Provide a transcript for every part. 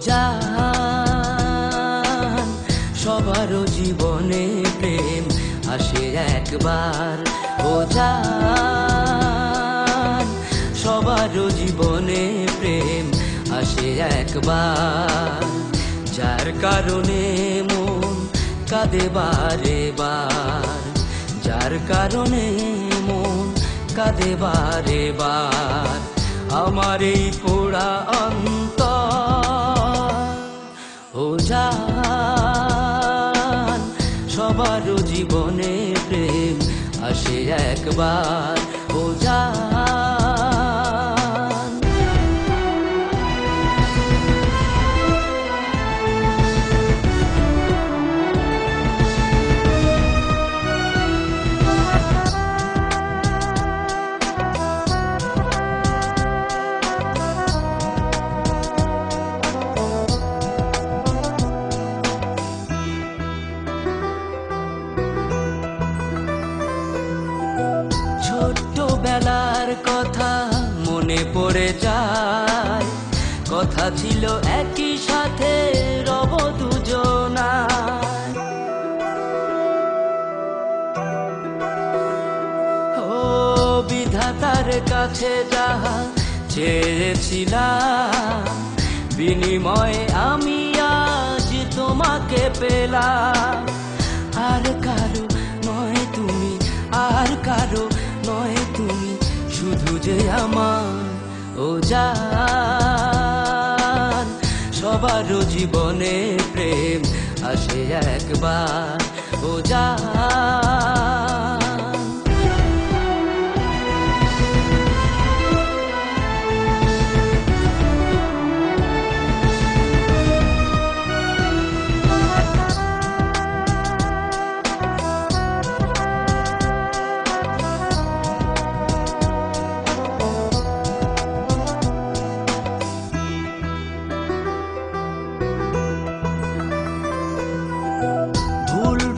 জান সবারও জীবনে প্রেম আসে একবার। ও জান সবারও জীবনে প্রেম আসে একবার। যার কারণে মন কাঁদে বারে বার, যার কারণে মন কাঁদে বারে বার। আমার এই পোড়া অন্তর। ও জান সবারও জীবনে প্রেম আসে একবার। ও জান ছোট্টবেলার কথা মনে পড়ে যায়, কথা ছিল একই সাথে রব দুজনায়। ও বিধাতার কাছে যাহা চেয়েছিলাম, বিনিময়ে আমি আজ তোমাকে পেলাম। আর কারো নয় তুমি, আর কারো নয় তুমি, শুধু যে আমার। ও জান সবারও জীবনে প্রেম আসে একবার। ও জান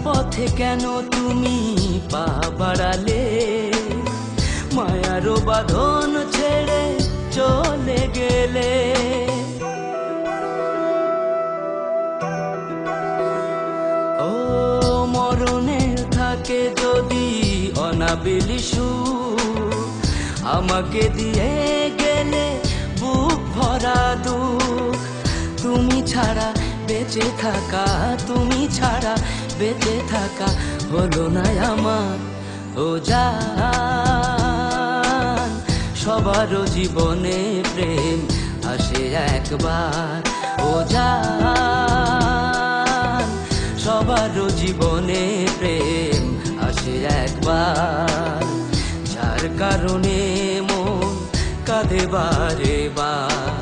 পথে কেন তুমি পা বাড়ালে, মায়ারও বাঁধন ছেড়ে চলে গেলে। ও মরণের থাকে যদি অনাবিলি সুখ, আমাকে দিয়ে গেলে বুক ভরা দুঃখ। তুমি ছাড়া বেঁচে থাকা, তুমি ছাড়া বেঁচে থাকা হলো না আমার। ও জান সবারও জীবনে প্রেম আসে একবার। ও জান সবারও জীবনে প্রেম আসে একবার। যার কারণে মন কাঁদে বারে বার,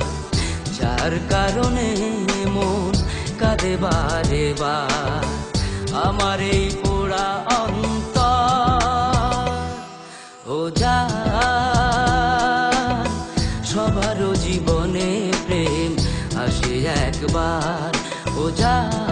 যার কারণে মন কাঁদে বারে বার। আমার এই পোড়া অন্তর। ও জান সবারও জীবনে প্রেম আসে একবার। ও জান